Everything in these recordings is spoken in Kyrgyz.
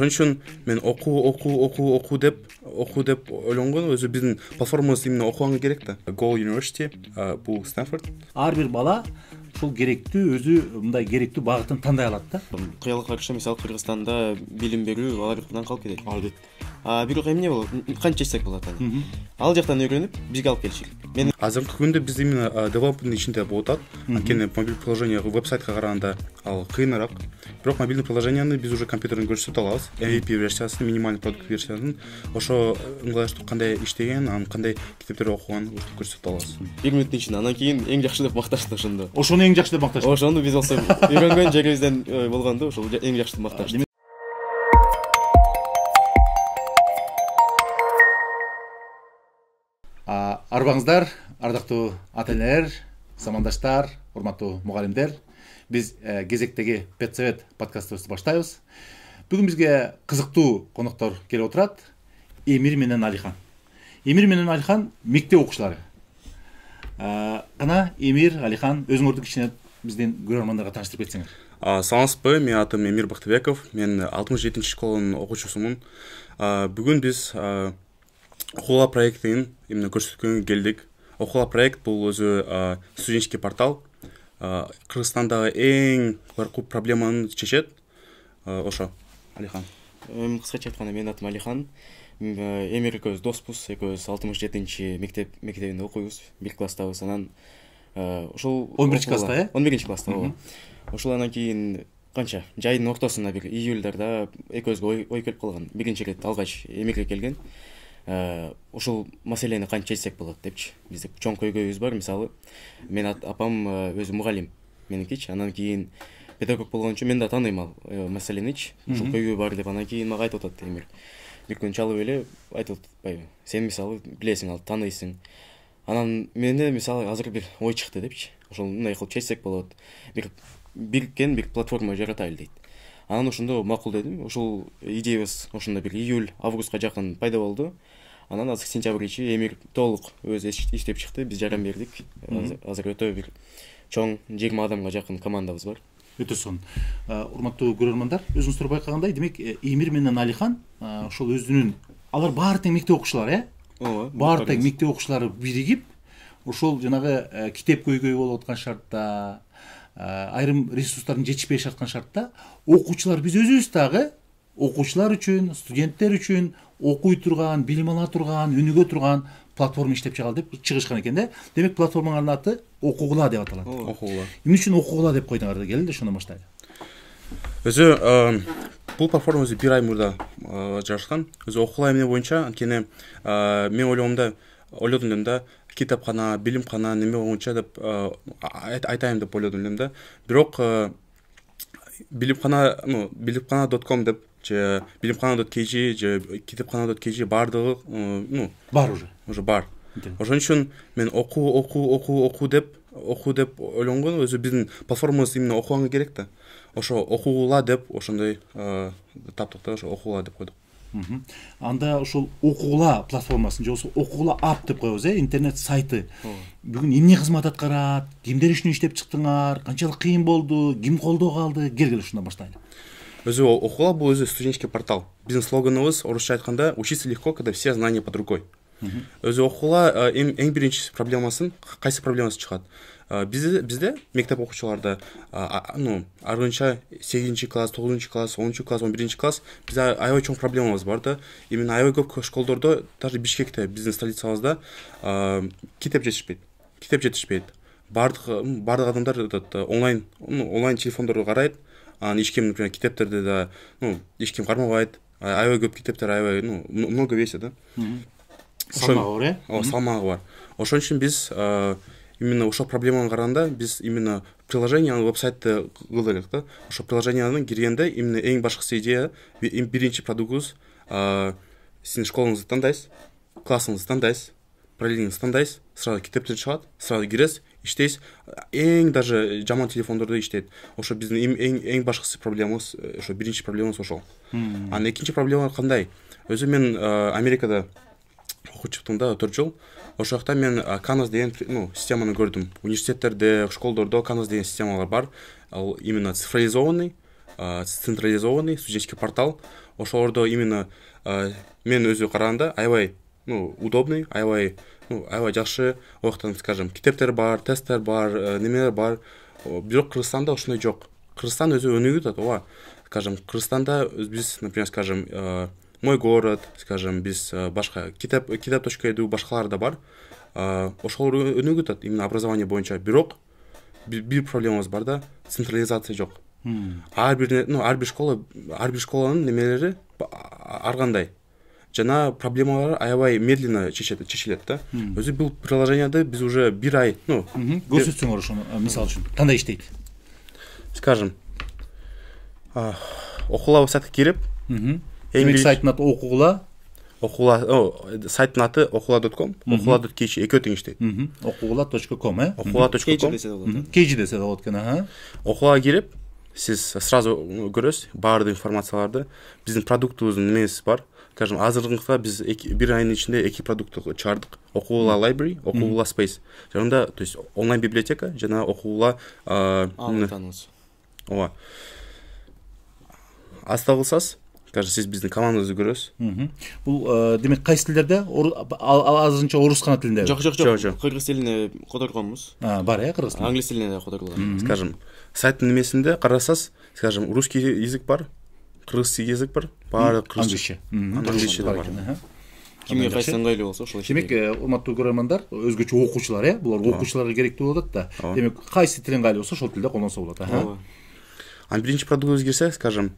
Ошон үчүн мен окуу деп ойлонгон. Өзү биздин платформабыз именно окуганга керек да. Go University, бул Стэнфорд. Ар бир бала ушул керектүү өзү мындай керектүү багытын тандай алат да. Кыялга каршы мисалы Кыргызстанда билим берүү алардан калып кетет. Бирок эмне болот? Канча чечсек болот аны? Ал жактан үйрөнүп бизге алып келиши керек. Мен Азыркы күндө биз именно девелопмент ичинде болуп атат. Анткени мобилдик приложение веб-сайтка караганда ал кыйыныраак. Бирок мобилдик приложенияны биз уже компьютерден көрсөтүп алабыз. MVP версиясын, минимальный продукт версиясын, ошо ыңгайлаштырып кандай иштеген, анын кандай китептер окуган көрсөтүп алабыз. 1 мүнөттүн ичинде анан кийин эң жакшы деп макташты ошондо. Ошону эң жакшы деп макташты. Ошону биз болсо үйрөнгөн жерибизден болгондо ошол эң жакшы деп макташты. Арбаңыздар, ардактуу ата-энелер, замандаштар, урматтуу мугалимдер. Биз кезектеги Педсовет подкастыбызды баштайбыз. Бүгүн бизге кызыктуу коноктор келип отурат. Эмир менен Алихан. Эмир менен Алихан мектеп окуучулары. Кана Эмир, Алихан өзүңөрдү кичине биздин көрөрмандарга тааныштырып кетсеңер. Саламатсызбы, менин атым Эмир Бактыбеков. Мен 67-чи школанын окуучусумун. Бүгүн биз Окула проектин именно көрсөткөнгө келдик. Окула проект бул өзү студенческий портал. Кыргызстандагы эң көп проблеманы чечет. Ошо, Алихан. Кыскача айтканда менин атым Алихан. Эмир экөөбүз доспуз, экөөбүз 67-чи мектебинде окуйбуз, бир класстабыз. Анан ошол 11-чи класста, 11-чи класста ооба. Ошол анан кийин канча жайдын ортосунда бир июльдарда экөөбүзгө ой келип калган. Биринчи ирет алгач Эмирге келген. Ушул маселени канча чечсек болот депчи. Бизде чоң көйгөйүбүз бар. Мисалы, менин апам өзү мугалим меникичи. Анан кийин педагог болгон үчүн мен да тааныйм ал маселеничи. Ушул көйгөй бар деп анан кийин мага айтып атат Эмир. Бир күн чалып эле айтып атпайбы? Сен мисалы билесиң, ал тааныйсың. Анан менде мисалы азыр бир ой чыкты депчи. Ошол мындай кылып чечсек болот. Бир бириккен бир платформа жаратайлы дейт. Анан ошондо макул дедим. Ошол идеябыз ошондо бир июль, августка жакын пайда болду. Анан азыр сентябрьчи Эмир толук өзү иштеп чыкты. Биз жардам бердик. Азыр өтө бир чоң 20 адамга жакын командабыз бар. Өтө сонун. Урматтуу көрөрмандар, өзүңүздөр байкагандай, демек Эмир менен Алихан ошол өзүнүн алар баары тең мектеп окуучулары, Ооба. баары тең мектеп окуучулары биригип, ошол жанагы китеп көйгөй болуп аткан шартта, айрым ресурстардын жетишпей жаткан шартта окуучулар биз өзүбүз дагы окуучулар үчүн, студенттер үчүн окуй турган, билим ала турган, өнүгө турган платформа иштеп чыгалы деп чыгышкан экен да. Демек платформанын аты Окугула деп аталат. Окугула. Эмне үчүн Окугула деп койдуңар да? Келди ошондон баштайлы. Өзү бул платформа өзү 1 ай мурда жараткан. Өзү Окугула эмне боюнча, анткени мен ойлодум да, китепкана, билимкана неме боюнча деп айтайын деп ойлодум элем да. Бирок билимкана.com деп же билимкана.kg же китепкана.kg баардыгы Бар уже бар. Ошон үчүн мен окуу деп ойлонгон. Өзү биздин платформабыз именно окуганга керек да. Ошо Окугула деп ошондой таптык да, ошо Окугула деп койдук. Анда ошол Окугула платформасын же болсо Окугула ап деп коебуз, интернет сайты. Бүгүн эмне кызмат аткарат? Кимдер үчүн иштеп чыктыңар? Канчалык кыйын болду? Ким колдоого алды? Келгиле ушундан баштайлы. Өзү Окугула бул өзү студенческий портал. Биздин слоганыбыз орусча айтканда учиться легко, когда все знания под рукой. Өзү Окугула эң биринчи проблемасын, кайсы проблемасы чыгат? Бизде мектеп окуучуларда аргынча 8-чи класс, 9-чу класс, 10-чу класс, 11-чи класс бизде аябай чоң проблемабыз бар да. Именно аябай көп школдордо, даже Бишкекте, биздин столицабызда китеп жетишпейт. Бардык адамдар онлайн телефондорду карайт. Анан эч ким, например, китептерди да, эч ким кармабайт. Аябай көп китептер аябай, много весит да. Салмагы бар, салмагы бар. Ошон үчүн биз именно ошол проблеманы караганда биз именно приложениянын веб-сайтты кылдык да. Ошол приложениянын киргенде именно эң башкысы идея, биринчи продуктубуз, сиздин школуңузду тандайсыз, классыңызды тандайсыз, параллельно тандайсыз, сразу китептер чыгат, сразу киресиз, иштейсиз. Эң даже жаман телефондордо иштейт. Ошо биздин эң башкысы проблемабыз, ошо биринчи проблемабыз ошол. Анан экинчи проблема кандай? Өзү мен Америкада окуп чыктым да 4 жыл. Ошол жакта мен Canvas деген системаны көрдүм. Университеттерде, школдордо Canvas деген системалар бар. Ал именно цифровизованный, централизованный студенческий портал. Ошолордо именно мен өзү караганда аябай удобный, аябай жакшы. Ояктан, скажем, китептер бар, тесттер бар, немелер бар. Бирок Кыргызстанда ошондой жок. Кыргызстан өзү өнүгүп атат, ооба. Скажем, Кыргызстанда биз, например, скажем, Мой город, скажем, биз башка китеп.edu башкалар да бар. Ошол өнүгүп атат именно образование боюнча. Бирок бир проблемабыз бар да, централизация жок. Ар бир школанын немелери ар кандай. Жана проблемалар аябай медленно чечилет да. Өзү бул приложениеде биз уже бир ай, көрсөтсөңөр ошону, мисалы үчүн, кандай иштейт? Скажем, окуулабы сайтка кирип, сайттын аты окуула. Сайттын аты окуула.com, окуула.kg экөө тең иштейт. окуула.com, окуула.com. Kg десе да болот экен, Окуулага кирип, сиз сразу көрөсүз баардык информацияларды. Биздин продуктубуздун немеси бар. Скажем, азыркыда биз бир айдын ичинде 2 продуктты чыгардык. Окуула Library, окуула Space. Жана, то есть онлайн библиотека жана окуула ооба. Астагылсас, скажем, сиз биздин командабызды көрөсүз. Бул демек кайсы тилдерде? Азырынча орус кана тилинде? Жок. Кыргыз тилине которгонбуз. Бар, кыргыз тилинде. Англис тилине да которгон. Скажем, сайттын немесинде карасас, скажем, русский язык бар, кыргызский язык бар, баары кыргызча. Англисче да бар. Кимге кайсы ыңгайлуу болсо ошол. Демек, урматтуу көрөрмандар, өзгөчө окуучулар, булар окуучуларга керектүү болот да. Демек, кайсы тил ыңгайлуу болсо ошол тилде колдонсо болот. Биринчи продуктубуз кирсе, скажем,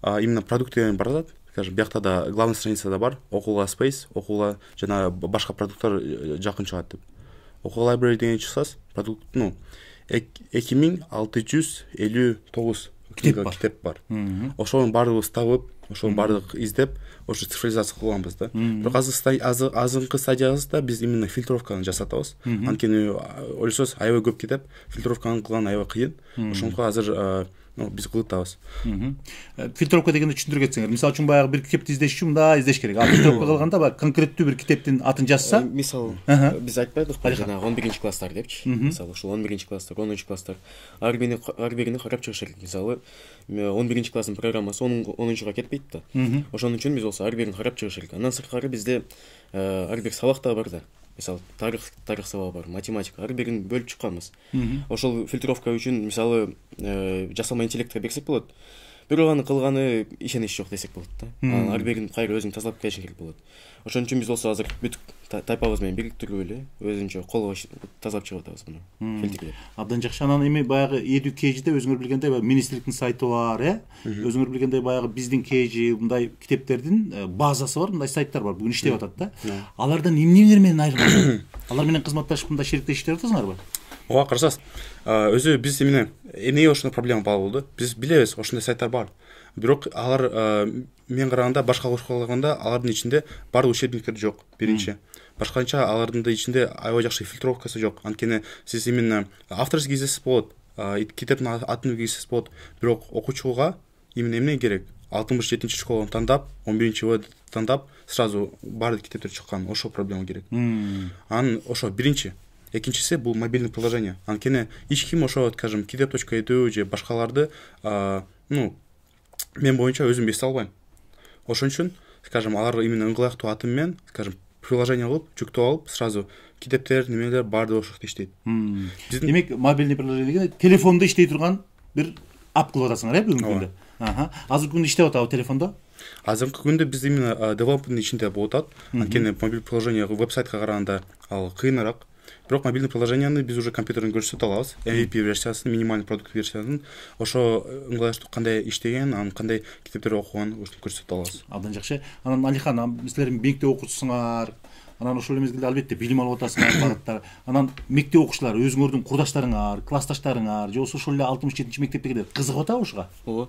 именно продукт деген бар да, скажем, биякта да главный страницада бар, окуула Space, окуула жана башка продукттар жакын чыгат деп. Окуула Library деген чыксас, продукт, 2659 китеп бар. Ошонун баардыгыбыз табып, ошонун баардык издеп, ошо цифровизация кылганбыз да. Бирок азыркы стадиябызда биз именно фильтровканы жасатабыз. Анткени ойлосоз аябай көп китеп, фильтровканы кылган аябай кыйын. Ошондуктан азыр биз кылып атабыз. Фильтровка дегенди түшүндүрүп кетсеңер, мисалы үчүн баягы бир китепти издеш үчүн мындай издеш керек. Фильтровка кылганда баягы конкреттүү бир китептин атын жазса, мисалы биз айтпайдыкпы, жанагы 11-класстар депчи. Мисалы ушул 11-класстар, 10-класстар ар бирини карап чыгыш керек. Мисалы 11-класстын программасы 10-га кетпейт да. Ошон үчүн биз болсо ар бирин карап чыгыш керек. Андан сырткары бизде ар бир сабак да бар да. Мисалы тарых сабагы бар, математика, ар бирин бөлүп чыкканбыз. Ошол фильтровка үчүн мисалы жасалма интеллектке берсек болот. Бирок аны кылганы ишенич жок десек болот да. Ар бирин кайра өзүн тазалап келиш керек болот. Ошон үчүн биз болсо азыр бүтүк тайпабыз менен бириктирип эле өзүнчө колго тазалап чыгып атабыз муну. Фильтрлеп. Абдан жакшы. Анан эми баягы Edu.kg'de өзүңөр билгендей министрликтин сайты бар, өзүңөр билгендей баягы биздин KG мындай китептердин базасы бар, мындай сайттар бар. Бүгүн иштеп атат да. Алардан эмнелер менен айырмалуу? Алар менен кызматташып мындай шериктешип атасыңарбы? Ооба, карасыз. Өзү биз эмне ошондой проблема болду. Биз билебиз, ошондой сайттар бар. Бирок алар мен караганда башка окуучуларга алардын ичинде баардык учебниктер жок. Биринчи. Башкача алардын ичинде аябай жакшы фильтровкасы жок. Анткени сиз именно авторский издесеңиз болот, китептин атын кийсеңиз болот. Бирок окуучуга именно эмне керек? 67-чи школаны тандап, 11-чи тандап, сразу баардык китептер чыккан. Ошо проблема керек. Анан ошо биринчи. Экинчиси бул мобильный приложение. Анткени эч ким ошо, скажем, китеп.edu же башкаларды мен боюнча өзүм эстей албайм. Ошон үчүн, скажем, алар именно ыңгайлыктуу аты менен, скажем, приложение кылып, жүктөп алып, сразу китептер, немелер баардыгы ошол жерде иштейт. Демек, мобильный приложение деген телефондо иштей турган бир ап кылып атасыңар, бүгүнкү күндө. Азыркы күндө иштеп атабы телефондо? Азыркы күндө биз именно девелопмент ичинде болуп атат. Анткени мобильный приложение веб-сайтка караганда ал кыйыныраак. Бирок мобильный приложенияны биз уже компьютерден көрсөтө алабыз. MVP версиясын, минимальный продукт версиясын, ошо ыңгайлаштырып кандай иштеген, анын кандай китептерди окуган көрсөтө алабыз. Абдан жакшы. Анан Алихан, силер мектеп окуучусуңар. Анан ошол мезгилде албетте билим алып атасыңар, багыттар. Анан мектеп окуучулары, өзүңөрдүн курдаштарыңар, классташтарыңар, же ошол эле 67-чи мектептегилер кызыгып атабы ушуга? Ооба.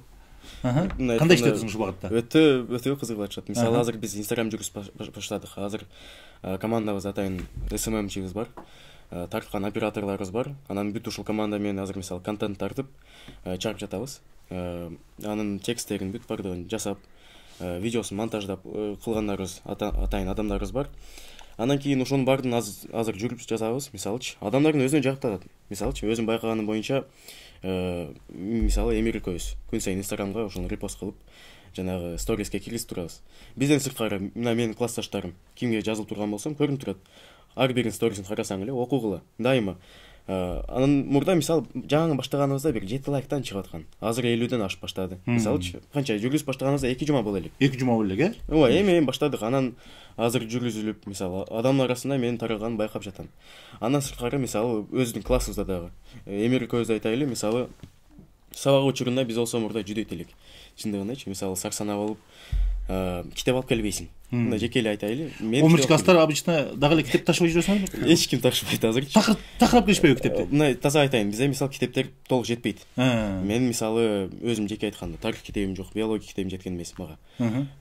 Кандай иштеп атасың ушул багытта? Өтө кызыгып атышат. Мисалы азыр биз Instagram жүргүзүп баштадык. Азыр командабыз атайын SMM-чибиз бар. Тарткан операторларыбыз бар. Анан бүт ушул команда менен азыр мисалы контент тартып чыгарып жатабыз. Анын тексттерин бүт баардыгын жасап, видеосун монтаждап кылгандарыбыз атайын адамдарыбыз бар. Анан кийин ошонун баардыгын азыр жүрүп жасабыз. Мисалычы адамдардын өзүнө жагып атат. Мисалычы өзүм байкаганым боюнча мисалы эми экөөбүз күн сайын инстаграмга ошону репост кылып жанагы сториске киргизип турабыз. Бизден сырткары мына менин классташтарым кимге жазылып турган болсом көрүнүп турат. Ар биринин сторисин карасаң эле окугула дайыма. Анын мурда мисалы жаңы баштаганыбызда бир 7 лайктан чыгып аткан. Азыр 50ден ашып баштады. Мисалычы канча жүргүзүп баштаганыбызда 2 жума боло элек. 2 жума боло элек, Ооба, эми баштадык. Анан азыр жүргүзүлүп, мисалы адамдар арасында менин таралганын байкап жатам. Андан сырткары мисалы өзүбүздүн классыбызда дагы эмир экөөбүз айтайлы, мисалы сабак учурунда биз болсо мурда жүдөйт элек. Чындыгындачы, мисалы сарсанап алып, китеп алып келбейсиң. Мындай жеке эле айтайлы. 11 класстар обычно дагы эле китеп ташыбай жүрөсүңөрбү? Эч ким ташыбайт азырчы. Такырап келишпейби китепти? Мына таза айтайын, бизде мисалы китептер толук жетпейт. Мен мисалы өзүм жеке айтканда тарых китебим жок, биология китебим жеткен эмес мага.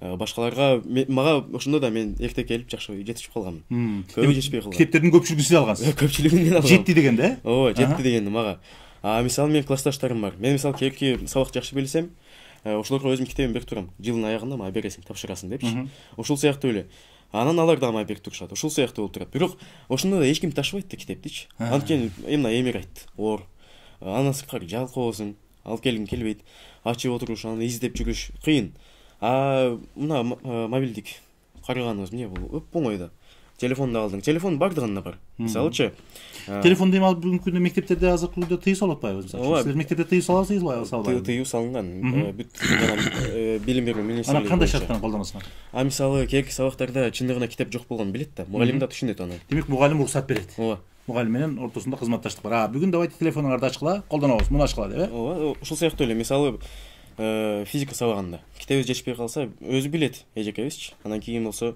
Башкаларга мага ошондо да мен эрте келип жакшы жетишип калганмын. Көбү жетишпей калган. Китептердин көпчүлүгүн сиз алгансыз. Көпчүлүгүн мен алгам. Жетти дегенде, Ооба, жетти дегенди мага. Мисалы менин классташтарым бар. Мен мисалы кээки сабак жакшы билсем, ошолорго өзүм китебин берип турам. Жылдын аягында мага бересиң, тапшырасың депчи. Ошол сыяктуу эле. Анан алар да мага берип турушат. Ошол сыяктуу болуп турат. Бирок ошондо да эч ким ташыбайт да китептичи. Анткени эмне эмир айтты. Оор. Андан сырткары жалкоосуң, алып келгиң келбейт. Ачып отуруш, аны издеп жүрүш кыйын. Мына мобилдик караганыбыз эмне бул? Өп оңой да. Телефонду алдың. Телефон бардыгында бар. Мисалычы, телефонду эми алып бүгүнкү күндө мектептерде азыркы күндө тыюу салып атпайбы? Силер мектепте тыюу саласызбы, салбайбы? Тыюу салынган. Бүт билим берүү министрлиги. Анан кандай шарттан колдоносуңар? Мисалы кээки сабактарда чындыгында китеп жок болгонун билет да. Мугалим да түшүнөт аны. Демек мугалим уруксат берет. Ооба. Мугалим менен ортосунда кызматташтык бар. Бүгүн давайте телефонуңарды ачкыла, колдонобуз, муну ачкыла деп, Ооба, ошол сыяктуу эле. Мисалы физика сабагында китебиз жетишпей калса, өзү билет эжекебизчи. Анан кийин болсо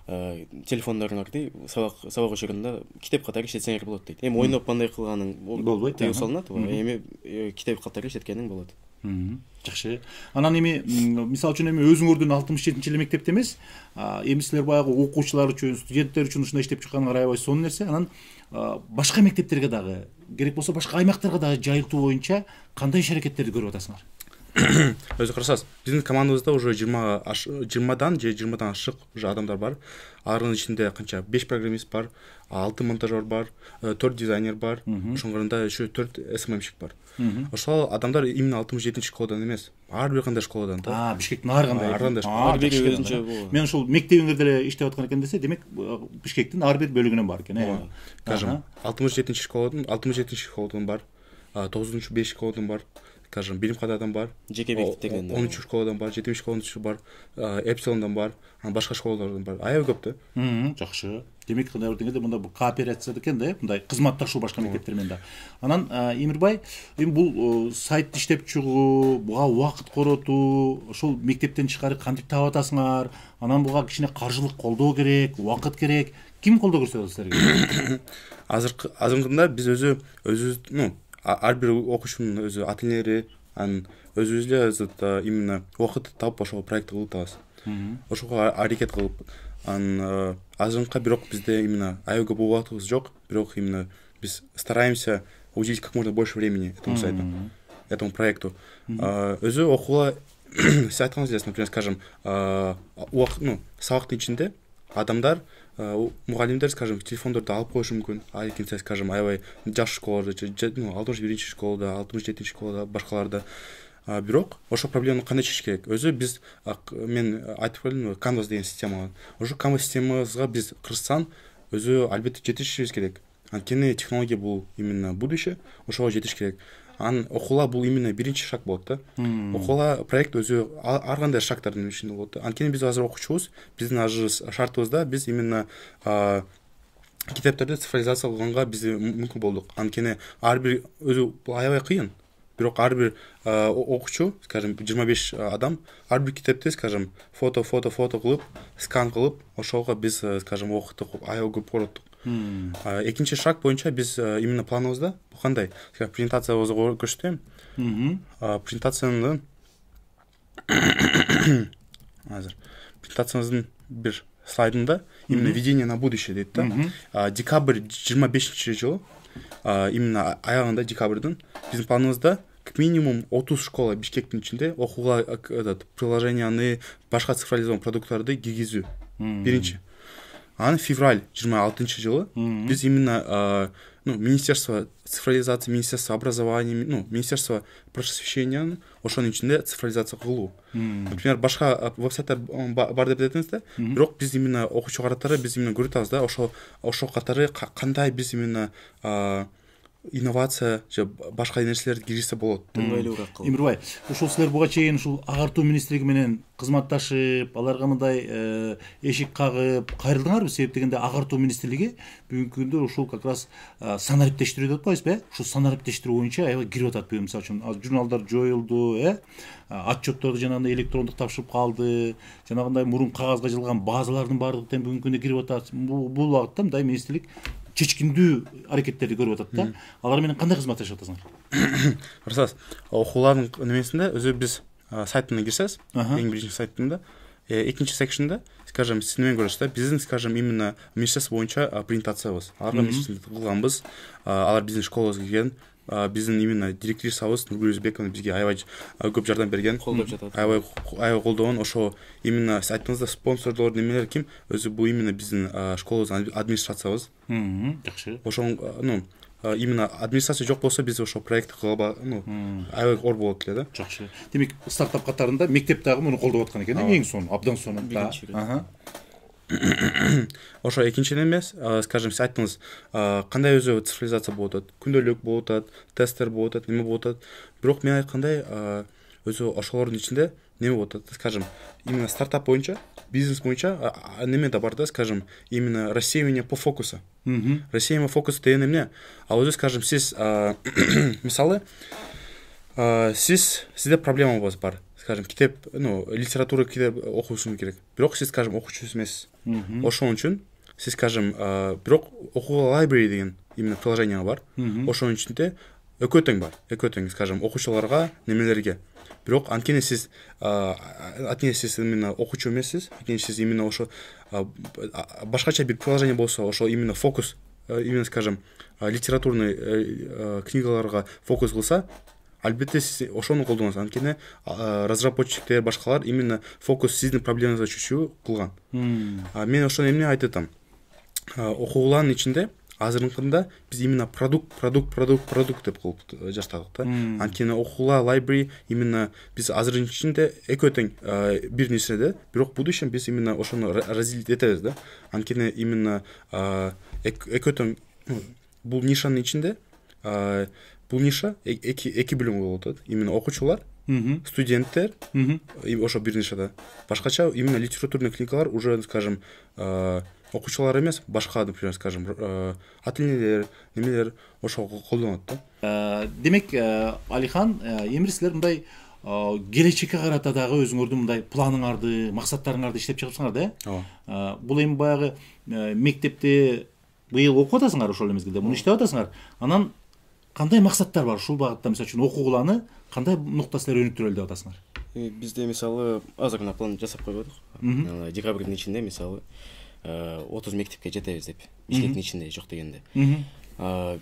телефондарыңарды сабак учурунда китеп катары иштетсеңер болот дейт. Эми ойноп кандай кылганың болбойт. Тыюу салынат, эми китеп катары иштеткениң болот. Жакшы. Анан эми мисалы үчүн эми өзүңөрдүн 67-эле мектепте эмес, эми силер баягы окуучулар үчүн, студенттер үчүн ушундай иштеп чыкканыңар аябай сонун нерсе. Анан башка мектептерге дагы, керек болсо башка аймактарга дагы жайылтуу боюнча кандай иш-аракеттерди көрүп атасыңар? Өзү карасаңыз, биздин командабызда уже 20дан же 20дан ашык уже адамдар бар. Алардын ичинде канча 5 программист бар, 6 монтажер бар, 4 дизайнер бар, ошоңорунда еще 4 СММщик бар. Ошол адамдар именно 67-школадан школадан эмес, ар бир кандай школадан да. Бишкектин ар кандай. Ар бири өзүнчө. Мен ушул мектебиңерде эле иштеп аткан экен десе, демек Бишкектин ар бир бөлүгүнөн бар экен, Скажем, 67-школадан школадан бар, 9-5 школадан бар. Скажем, билим кададан бар, жеке мектептерден 10 школадан бар, 7 школадан бар, Эпсилондон бар, башка школалардан бар. Аябай көп да. Жакшы. Демек кандай бир деңгээлде мында бул кооперация экен да, мындай кызматташуу башка мектептер менен да. Анан Эмирбай, эми бул сайт иштеп чыгуу, буга убакыт коротуу, ошол мектептен тышкары кантип таап атасыңар? Анан буга кичине каржылык колдоо керек, убакыт керек. Ким колдоо көрсөтөт силерге? Азыркында биз өзүбүз, ар бир окуучунун өзү ательери, анан өзүбүз эле именно убакыт таап ошол проектти кылып атабыз. Ошого аракет кылып, анан азыркы бирок бизде именно аябай көп убактыбыз жок, бирок именно биз стараемся уделить как можно больше времени этому сайту, этому проекту. Өзү окууга сиз айтканыңыз эле, например, скажем, сабактын ичинде адамдар, мугалимдер, скажем, телефондорду алып коюшу мүмкүн. Экинчи, скажем, аябай жаш школаларда, 61 школада, 67 школада, башкаларда. Бирок ошол проблеманы кандай чечиш керек? Өзү биз, мен айтып келдим, Canvas деген система. Ошо Canvas системабызга биз кырссан, өзү албетте жетишибиз керек. Анткени технология бул именно будущее, ошого жетиш керек. Анан окуула бул именно биринчи шаг болот да. Окуула проект өзү ар кандай шагтардын ичинде болот да. Анткени биз азыр окуучубуз, биздин азыр шартыбызда биз именно китептерди цифровизация кылганга биз мүмкүн болдук. Анткени ар бир өзү аябай кыйын. Бирок ар бир окуучу, скажем, 25 адам ар бир китепти, скажем, фото кылып, скан кылып, ошого биз, скажем, убакытты аябай көп короттук. Экинчи шаг боюнча биз именно планыбызда бул кандай? Презентациябызды көрсөтөм. Презентациянын презентациябыздын бир слайдында именно видение на будущее дейт да. Декабрь 25-жылы, именно аягында декабрдын биздин планыбызда как минимум 30 школа Бишкектин ичинде окууга приложенияны, башка цифровизован продукттарды киргизүү. Биринчи. аны февраль 26 жылы біз именно министерство цифровизации, министерство образования, министерство просвещения ошонун ичинде цифровизация кылуу. Например, башка вебсайттар бар деп айтабыз да, бирок биз именно окуучу катары биз именно көрүп атабыз да, ошо катары кандай биз именно инновация же башка нерселерди киргизсе болот. ыңгайлуураак кылып. Имирбай, ушул силер буга чейин ушул агартуу министрлиги менен кызматташып, аларга мындай эшик кагып кайрылдыңарбы? Себеп дегенде агартуу министрлиги бүгүнкү күндө ушул как раз санариптештирүү деп коебузбу? Ушул санариптештирүү боюнча аябай кирип атат. Мисалы үчүн журналдар жоюлду, отчетторду жанагындай электрондук тапшырып калды, жанагындай мурун кагазга жазылган базалардын баардыгы тең бүгүнкү күндө кирип атат. Бул багытта мындай министрлик чечкиндүү аракеттерди көрүп атат да. Алар менен кандай кызматташып атасыңар? Рас. Окуулардын немесинде өзү биз сайтына кирсеңиз, эң биринчи сайтында, экинчи секшнда, скажем, сиз немен көрөсүз да, биздин, скажем, именно министерство боюнча принтациябыз. Аларга мисля кылганбыз, алар биздин школабызга келген, биздин именно директрисабыз Нургүл Өзбековна бизге аябай көп жардам берген, колдоп жатат. аябай колдогон. Ошо именно сиз айттыңызда спонсорлор немелер ким? Өзү бул именно биздин школабыздын администрациябыз. Жакшы. Ошо именно администрация жок болсо биз ошо проект кылып, аябай оор болот эле да. Жакшы. Демек, стартап катарында мектеп дагы муну колдоп аткан экен, эң сонун, абдан сонун. Ошо экинчиден эмес, скажем, сиз айттыңыз, кандай өзү цифровизация болуп атат, күндөлүк болуп атат, тесттер болуп атат, неме болуп атат. Бирок мен айткандай, өзү ошолордун ичинде неме болуп атат, скажем, именно стартап боюнча, бизнес боюнча неме да бар да, скажем, именно рассеивание по фокусу. Рассеивание фокуса деген эмне? Ал өзү, скажем, сиз мисалы сизде проблемаңыз бар. Скажем, китеп, литература китеп окуушуңуз керек. Бирок сиз, скажем, окуучу эмессиз. Ошон үчүн сиз, скажем, бирок окууга library деген именно приложение бар. Ошонун ичинде экөө тең бар. Экөө тең, скажем, окуучуларга, немелерге. Бирок анткени сиз именно окуучу эмессиз, анткени сиз именно ошо башкача бир приложение болсо, ошо именно фокус, именно, скажем, литературный книгаларга фокус кылса, албетте сиз ошону колдоносуз. Анткени разработчиктер, башкалар именно фокус сиздин проблемаңызга чечүү кылган. Мен ошону эмне айтып атам? Окуулардын ичинде азыркында биз именно продукт деп кылып жаштадык да. Анткени окууга library именно биз азыркы ичинде экөө тең бир нерседе, бирок будущем биз именно ошону разделить этебиз да. Анткени именно экөө тең бул нишанын ичинде бул ниша эки бөлүмгө болуп атат. Именно окуучулар, студенттер, ошо бир нишада. Башкача именно литературный книгалар уже, скажем, окуучулар эмес, башка, например, скажем, ательелер, немелер ошо колдонот да. Демек, Алихан, эмир силер мындай келечекке карата дагы өзүңөрдүн мындай планыңарды, максаттарыңарды иштеп чыгыпсыңар да. Бул эми баягы мектепте быйыл окуп атасыңар ошол мезгилде, муну иштеп атасыңар. Анан кандай максаттар бар ушул багытта? Мисалы үчүн окугуланы кандай нукта силер өнүктүрөлү деп атасыңар? Бизде мисалы азыр гана план жасап койбодук. Декабрдын ичинде мисалы 30 мектепке жетебиз деп. Бишкектин ичинде жок дегенде.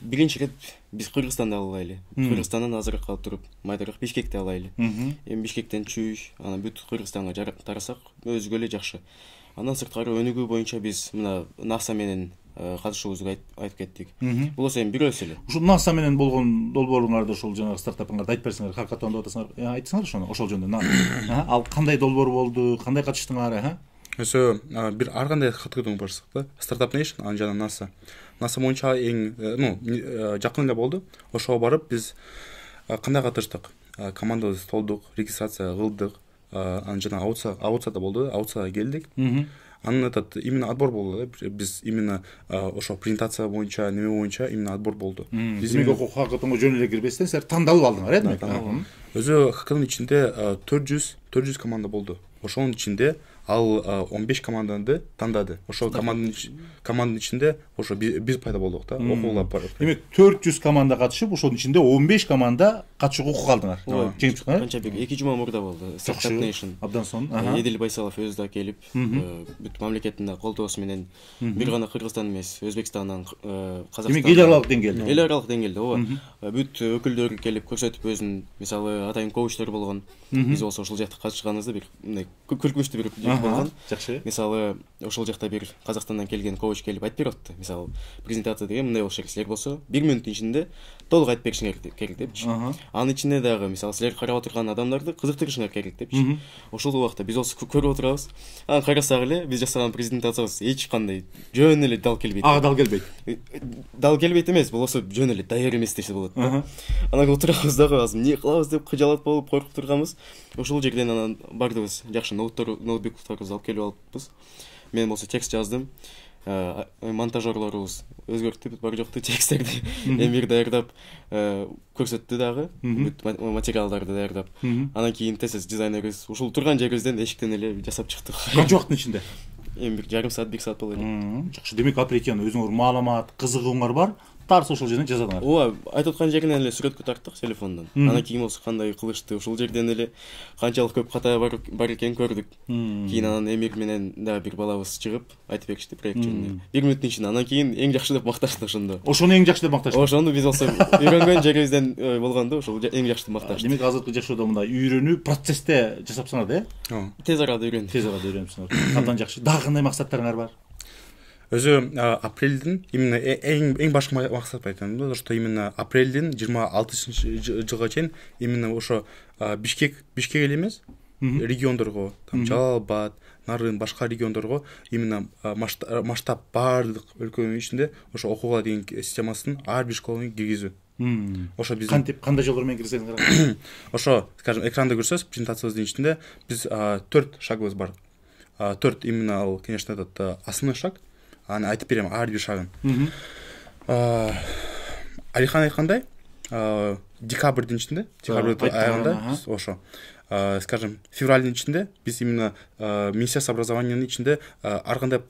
Биринчи ирет биз Кыргызстанды алайлы. Кыргызстандан азыраак калып туруп, майдараак Бишкекти алайлы. Эми Бишкектен чүй, анан бүт Кыргызстанга тарасак өзгө эле жакшы. Андан сырткары өнүгүү боюнча биз мына НАСА менен катышуубузду айтып кеттик. Бул эми бирөөсү эле. Ушул НАСА менен болгон долбооруңарды ошол жанагы стартапыңарды айтып берсеңер, хакатон деп атасыңар. Айтсаңар ошону, ошол жөнүндө. Ал кандай долбоор болду, кандай катыштыңар, Өсө бир ар кандай катышууң барсак да. Startup Nation, анан жана НАСА. НАСА боюнча эң жакын эле болду. Ошого барып биз кандай катыштык? Командабызды толдук, регистрация кылдык. Анан жана аудицияда болду, аудицияга келдик. Анын именно отбор болду да. Биз именно ошо презентация боюнча, неме боюнча именно отбор болду. Биз окуу хакатонго жөн эле кирбестен силер тандалып алдыңар, демек. Өзү ХКнын ичинде 400 команда болду. Ошонун ичинде ал 15 команданы тандады. Ошол команданын ичинде ошо биз пайда болдук да. Окуулар бар. Демек 400 команда катышып, ошонун ичинде 15 команда катышууга укук алдыңар. Жеңип чыккан. Канча бир 2 жума мурда болду. Startup Nation. Абдан сонун. Эдил Байсалов өзү да келип, бүт мамлекеттин колдоосу менен бир гана Кыргызстан эмес, Өзбекстандан, Казакстан. Демек эл аралык деңгээлде. Эл аралык деңгээлде, ооба. Бүт өкүлдөрү келип көрсөтүп өзүнүн, мисалы атайын коучтор болгон. Биз болсо ошол жакта катышканыбызды бир мындай күлкүнчтүү бир жер болгон. Жакшы. Мисалы ошол жакта бир Казакстандан келген коуч келип айтып берип атты. Мисалы презентация деген мындай болуш керек, силер болсо 1 минуттун ичинде толук айтып беришиңер керек депчи. Анын ичинде дагы мисалы силер карап отурган адамдарды кызыктырышыңар керек депчи. Ошол убакта биз болсо көрүп отурабыз. Анан карасак эле биз жасаган презентациябыз эч кандай жөн эле дал келбейт. Дал келбейт. Дал келбейт эмес, болсо жөн эле даяр эмес десе болот да. Анан отурабыз дагы азыр эмне кылабыз деп кыжалат болуп коркуп турганбыз. Ошол жерден анан бардыбыз, жакшы ноутбуктарыбызды алып келип алыппыз. Мен болсо текст жаздым. Монтажерлорубуз өзгөртүп бар жокту тексттерди эмир даярдап көрсөттү дагы, материалдарды даярдап. Анан кийин тез дизайнерибиз ушул турган жерибизден эшиктен эле жасап чыктык. Канча убакыттын ичинде? Эми бир жарым саат, 1 саат болот. Жакшы. Демек апретен өзүңөр маалымат, кызыгууңар бар. Тарс ошол жерден жазадыңар. Ооба, айтып аткан жеринен эле сүрөткө тарттык телефондон. Анан кийин болсо кандай кылышты, ушул жерден эле канчалык көп ката бар экенин көрдүк. Кийин анан Эмир менен дагы бир балабыз чыгып айтып беришти проект жөнүндө. 1 минуттун ичинде. Анан кийин эң жакшы деп макташты ошондо. Ошону эң жакшы деп макташты. Ошону биз болсо үйрөнгөн жерибизден болгондо ошол эң жакшы деп макташты. Демек азыркы жашоодо мындай үйрөнүү процессте жасапсыңар да, Тез арада үйрөндүк. Тез арада үйрөнүпсүңөр. Абдан жакшы. Дагы кандай максаттарыңар бар? Өзү апрелдин именно эң башкы максат айтам да, что именно апрелдин 26-жылга чейин именно ошо Бишкек эле эмес, региондорго, там Жалал-Абад, Нарын, башка региондорго именно масштаб баардык өлкөнүн ичинде ошо окууга деген системасын ар бир школага киргизүү. Ошо биз кандай жолдор менен киргизесиңер? Ошо, скажем, экранда көрсөз, презентациябыздын ичинде биз 4 шагыбыз бар. 4 именно ал, конечно, этот основной шаг. Аны айтып берем ар бир шагын. Алихан айткандай, декабрдын ичинде, декабрдын аягында ошо, скажем, февралдын ичинде биз именно Министерство образованиянын ичинде ар кандай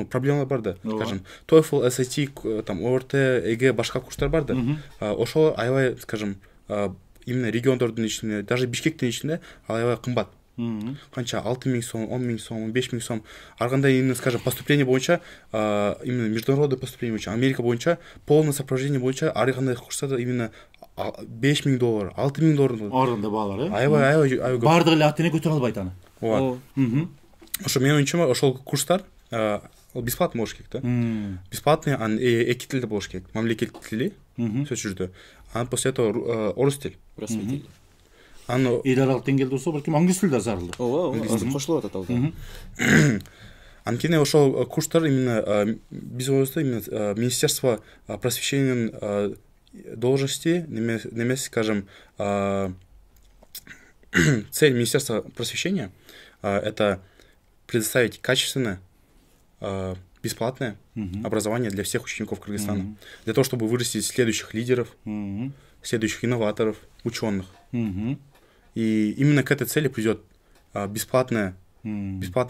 проблемалар бар да, скажем, TOEFL, SAT, там ОРТ, ЕГЭ, башка курстар бар да. Ошо аябай, скажем, именно региондордун ичинде, даже Бишкектин ичинде аябай кымбат. Канча 6.000 сом, 10.000 сом, 5.000 сом. Ар кандай именно, скажем, поступление боюнча, именно международное поступление боюнча, Америка боюнча, полное сопровождение боюнча ар кандай курстарда именно $5.000, $6.000. Ар кандай баалар, аябай бардыгы эле ат эне көтөрө албайт аны. Ооба. Ошо менин оюнчума ошол курстар бесплатный болуш керек да. Бесплатный, анан эки тилде болуш керек. Мамлекеттик тили сөз жүрдү. Анан после этого орус тил. Аны эл аралык деңгээлде болсо балким англис тил да зарыл. Ооба, азыр кошулуп атат ал. Анан кийин ошол курстар именно биз ойбузда именно Министерство просвещениянын должности, немес, скажем, цель Министерства просвещения это предоставить качественное бесплатное образование для всех учеников Кыргызстана, для того, чтобы вырастить следующих лидеров, следующих инноваторов, ученых. И именно к этой цели придет бесплатный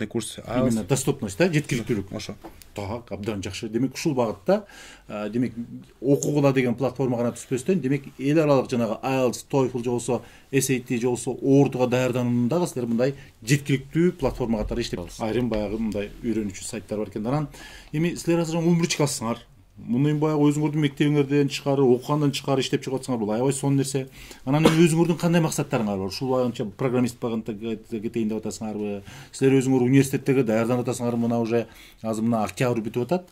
курс. Именно доступность, да, жеткиликтүүлүк. Ошо. Так, абдан жакшы. Демек ушул багытта, демек окуугула деген платформа гана түспөстөн, демек эл аралык жанагы IELTS, TOEFL же болсо, SAT же болсо ортуга даярданууну дагы силер мындай жеткиликтүү платформа катары иштеп, айрым баягы мындай үйрөнүүчү сайттар бар экен. Анан эми силер азыр умурча классыңар. Муну эми баягы өзүңөрдүн мектебиңерден чыгары, окугандан чыгары иштеп чыгып атсаңар, бул аябай сонун нерсе. Анан эми өзүңөрдүн кандай максаттарыңар бар? Ушул баягынча программист багында кетейин деп атасыңарбы? Силер өзүңөр университеттеги даярданып атасыңарбы? Мына уже азыр мына октябрь бүтүп атат.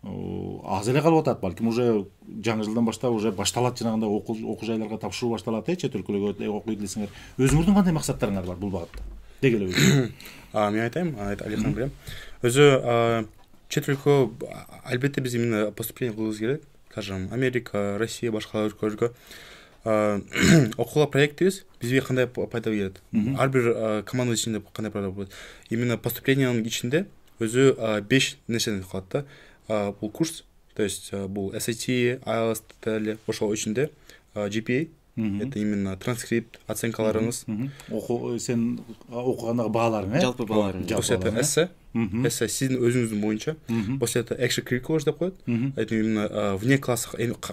Аз эле калып атат, балким уже жаңы жылдан баштап уже башталат жанагындай окуу жайларга тапшыруу башталат, чет өлкөлөргө окуйт элесиңер. Өзүңөрдүн кандай максаттарыңар бар бул багытта? Деги эле өзү. Мен айтайм, Алихан билем. Өзү чет өлкө албетте биз именно поступление кылыбыз керек. Скажем, Америка, Россия, башка өлкөлөргө окуулар проектибиз бизге кандай пайда берет? Ар бир команда ичинде кандай пайда болот? Именно поступлениянын ичинде өзү 5 нерседен калат да. Бул курс, то есть бул SAT, IELTS, TOEFL, ошол ичинде GPA, это именно транскрипт, оценкаларыңыз. Сен окугандагы бааларың, жалпы бааларың. После этого эссе, сиздин өзүңүздүн боюнча. После этого extracurriculars деп коет. Это именно вне класса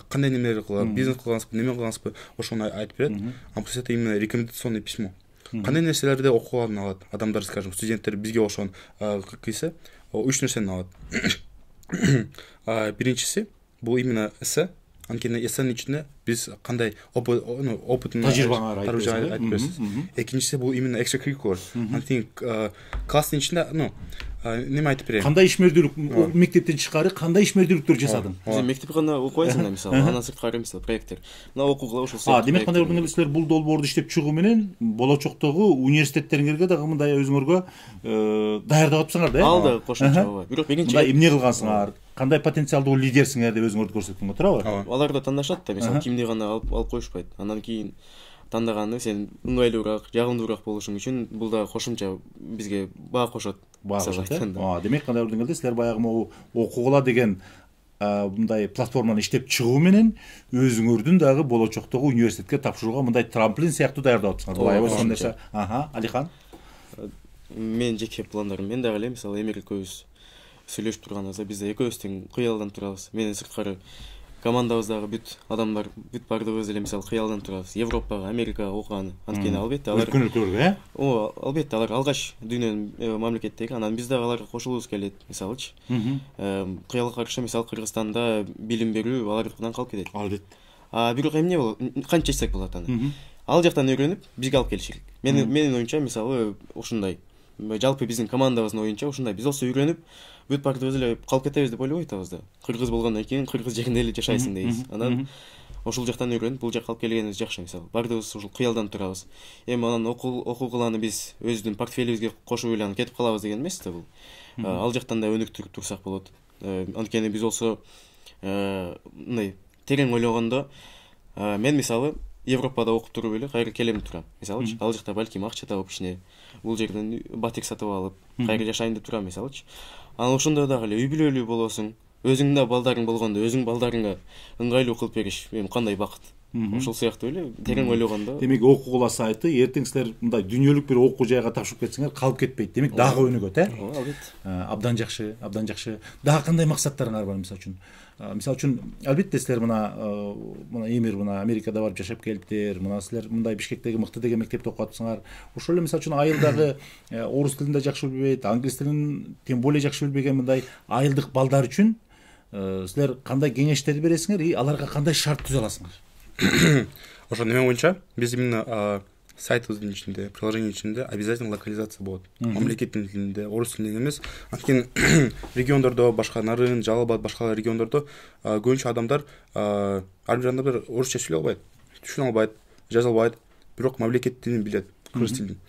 кандай немелер кылат, бизнес кылгансызбы, неме кылгансызбы, ошону айтып берет. А после этого именно рекомендационное письмо. Кандай нерселерди окууган алат адамдар, скажем, студенттер бизге ошону кыйса, 3 нерсени алат. Биринчиси бул именно эссе, анткени эссенин ичинде биз кандай опытын тажрыйбаңар айтып бересиз. Экинчиси бул именно экстракуррикулар. Анткени класстын ичинде неме айтып берейин, кандай ишмердүүлүк мектептен тышкары кандай ишмердүүлүктөр жасадың? Биз мектепте гана окубайсың да, мисалы андан сырткары мисалы проекттер мына окууга ушул Демек кандай болдуңар, силер бул долбоорду иштеп чыгуу менен болочоктогу университеттериңерге дагы мындай өзүңөргө даярдап атпсыңар да? Ал да кошумча ооба. Бирок биринчи мындай эмне кылгансыңар? Кандай потенциалдуу лидерсиңер деп өзүңөрдү көрсөттүңөр, туурабы? алар да тандашат да, мисалы кимди гана алып коюшпайт. Андан кийин тандаганы сен ыңгайлуураак, жагымдуураак болушуң үчүн бул да кошумча бизге баа кошот. Демек кандай болдуңар, силер баягы могу окугула деген мындай платформаны иштеп чыгуу менен өзүңөрдүн дагы болочоктогу университетке тапшырууга мындай трамплин сыяктуу даярдап атсыңар. Булай ошон нерсе. Алихан. Менин жеке пландарым, мен дагы эле мисалы эмир экөөбүз сүйлөшүп турганыбызда биз да экөөбүз тең кыялдан турабыз. Менин сырткары командабыздагы бүт адамдар, бүт бардыгыбыз эле мисалы кыялдан турабыз. Европага, Америкага окуган. Анткени албетте алар өткөн өлкөлөргө, албетте алар алгач дүйнөнүн мамлекеттеги, анан биз дагы аларга кошулгубуз келет, мисалычы. Кыялга каршы мисалы Кыргызстанда билим берүү алардыкынан калып кетет. Албетте. Бирок эмне болот? Канча ичсек болот аны? Ал жактан өйрөнүп бизге алып келиши керек. Менин оюмча мисалы ушундай. Жалпы биздин командабыздын оюнча ушундай. Биз болсо үйрөнүп бүт бардыгыбыз эле калып кетебиз деп ойлобойт атабыз да. Кыргыз болгондон кийин кыргыз жеринде эле жашайсың дейбиз. Анан ошол жактан үйрөнүп бул жакка алып келгенибиз жакшы мисалы. Бардыгыбыз ушул кыялдан турабыз. Эми анан окугуланы биз өзүбүздүн портфелибизге кошуп эле кетип калабыз деген эмес да бул. Ал жактан да өнүктүрүп турсак болот. Анткени биз болсо мындай терең ойлогондо мен мисалы Европада окуп туруп эле кайра келем турам. Мисалычы, ал жакта балким акча табып кичине бул жерден батик сатып алып, кайра жашайын деп турам мисалычы. Анан ошондо дагы эле үй бүлөлүү болосуң. Өзүңдүн да балдарың болгондо, өзүң балдарыңа ыңгайлуу кылып бериш, эми кандай бакыт. Ошол сыяктуу эле терең ойлогондо. Демек окугула сайты эртең силер мындай дүйнөлүк бир окуу жайга тапшырып кетсеңер калып кетпейт. Демек дагы өнүгөт, Албетте. Абдан жакшы, абдан жакшы. Дагы кандай максаттарыңар бар мисалы үчүн? Мисалы үчүн албетте силер мына эмир Америкада барып жашап келиптир. Мына силер мындай Бишкектеги мыкты деген мектепте окуп атпсыңар. Ошол эле мисалы үчүн айылдагы орус тилин да жакшы билбейт, англис тилин тем более жакшы билбеген мындай айылдык балдар үчүн силер кандай кеңештерди бересиңер и аларга кандай шарт түзө аласыңар? Ошо неме боюнча биз именно сайтыбыздын ичинде, приложение ичинде обязательно локализация болот. Мамлекеттин тилинде, орус тилинде эмес. Анткени региондордо, башка Нарын, Жалал-Абад, башка региондордо көбүнчө адамдар ар бир адамдар орусча сүйлөй албайт, түшүнө албайт, жаза албайт, бирок мамлекет тилин билет, кыргыз тилин.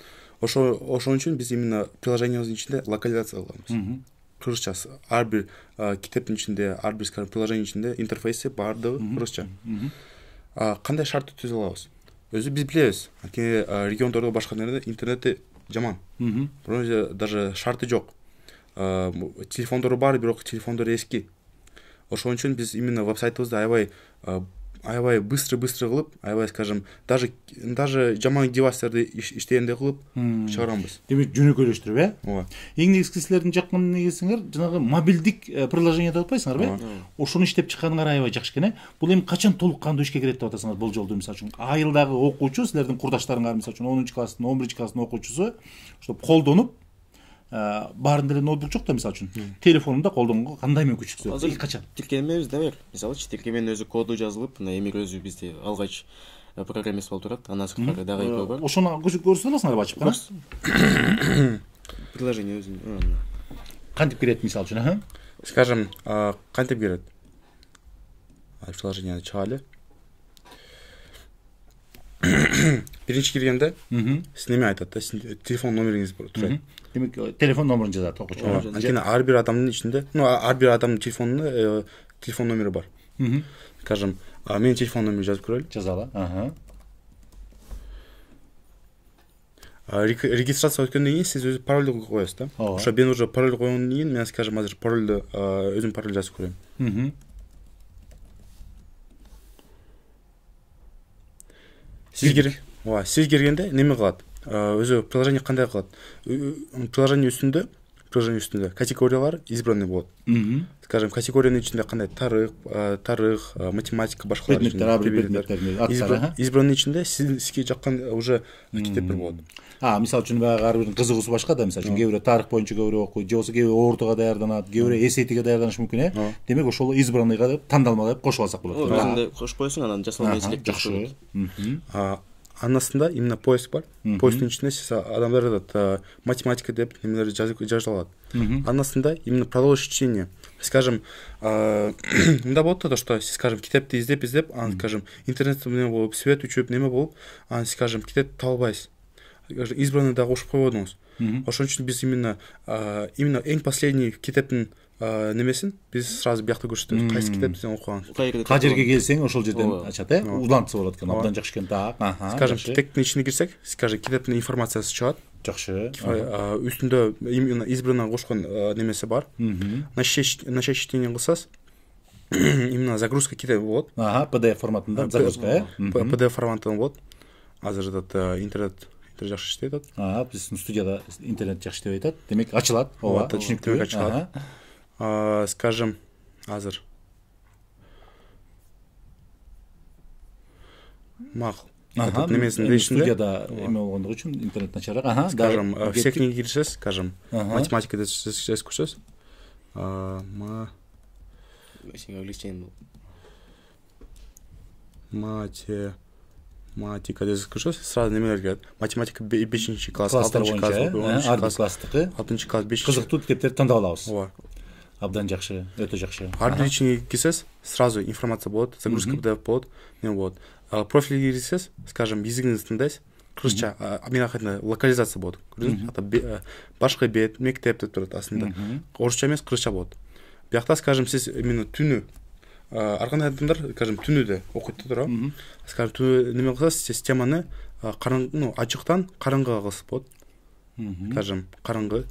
Ошон үчүн биз именно приложениебиздин ичинде локализация кылабыз. Кыргызча ар бир китептин ичинде, ар бир приложение ичинде интерфейси бардыгы кыргызча. Кандай шартты түзө алабыз? Өзү биз билебиз. Анткени региондордо башка нерде интернети жаман. Вроде даже шарты жок. Телефондору бар, бирок телефондору эски. Ошон үчүн биз именно веб-сайтыбызды аябай быстро кылып, аябай, скажем, даже жаман девайстарды иштегенде кылып чыгарамыз. Демек жөнөкөйлөштүрүп, ооба. Эң негизги силердин жаккан негизиңер жанагы мобилдик приложение деп атпайсыңарбы? Ошону иштеп чыкканыңар аябай жакшы экен. Бул эми качан толук кандуу ишке кирет деп атасыңар бул жолду мисалы үчүн? Айылдагы окуучу, силердин курдаштарыңар мисалы үчүн 10 класстын, 11 класстын окуучусу ошо колдонуп баарында эле ноутбук жок да мисалы үчүн телефонунда колдонгонго кандай мүмкүнчүлүк түзөт? Азыр качан? Тиркенмебиз да бер. Мисалычы тиркеменин өзү коду жазылып, мына эмир өзү бизди алгач программист болуп турат. Андан сырткары дагы экөө бар. Ошону көрсөтө аласыңарбы ачып кана? Приложение өзүн кантип кирет мисалы үчүн, Скажем, кантип кирет? Приложение чыгалы. Биринчи киргенде сиз неме айтат да, сиздин телефон номериңиз турат. Демек телефон номерин жазат окуучу. Анткени ар бир адамдын ичинде, ар бир адамдын телефонунда телефон номери бар. Скажем, менин телефон номерин жазып көрөлү. Жазалы. Регистрация өткөндөн кийин сиз өзү паролду коесуз да. Ошо мен уже пароль койгондон кийин мен, скажем, азыр паролду өзүм пароль жазып көрөм. Сиз киргенде неме кылат? Өзү приложение кандай кылат? Приложение приложение үстүндө категориялар избранный болот. Скажем, категориянын ичинде кандай тарых, математика, башкалар избранный ичинде сизге жаккан уже китептер болот. Мисалы үчүн баягы ар биринин кызыгуусу башка да. Мисалы үчүн кээ бирөө тарых боюнча көбүрөөк окуйт, же болбосо кээ бирөө ортого даярданат, кээ бирөө эсетиге даярданышы мүмкүн, Демек ошол избранныйга деп тандалма деп кошуп алсак болот. Өзүңдө кошуп койсуң, анан жасалма элек жакшы. Анын астында именно поиск бар. Поисктин ичинде сиз адамдар математика деп немелер жазып алат. Анын астында именно продолжить чтение. Скажем, мында болот да, что сиз, скажем, китепти издеп, анан, скажем, интернетте неме болуп, свет өчүп, неме болуп, анан, скажем, китепти таба албайсыз. Избранный да кошуп койбодуңуз. Ошон үчүн биз именно эң последний китептин немесин биз сразу биякта көрсөтөбүз. Кайсы китепти сен окуган. Кай жерге келсең ошол жерден ачат, улантса болот экен. Абдан жакшы экен. Скажем, китептин ичине кирсек, скажем, китептин информациясы чыгат. Жакшы. Үстүндө именно избранный кошкон немеси бар. Начать чтение кылсаңыз, именно загрузка китеби болот. PDF форматында загрузка, PDF форматында болот. Азыр интернет жакшы иштеп атат. Биздин студияда интернет жакшы иштеп атат. Демек ачылат. Ооба, түшүнүктүү ачылат. Скажем, азыр макул. Немесин ичинде студияда эме болгондугу үчүн интернет начарак. Скажем, все книги кирсеңиз, скажем, математика деп сиз көрсөтөсүз. Математика деп көрсөтөсүз, сразу немелер келет. Математика 5-чи класс, 6-чы класс, 10-чы класстыкы, 6-чы класс, 5-чи. Кызыктуу китептерди тандап алабыз. Ооба. Абдан жакшы, өтө жакшы. Ар бир ичине кирсеңиз, сразу информация болот, загрузка PDF болот, неме болот. Профилге кирсеңиз, скажем, языгыңызды тыңдайсыз, кыргызча, мен акырында локализация болот. Көрдүңүзбү? Башкы бет, мектеп деп турат астында. Орусча эмес, кыргызча болот. Биякта, скажем, сиз именно түнү ар кандай адамдар, скажем, түнүдө окуйт да туурабы? Скажем, түнү неме кылсаңыз, сиз теманы ачыктан караңгыга кылсак болот. Скажем, караңгы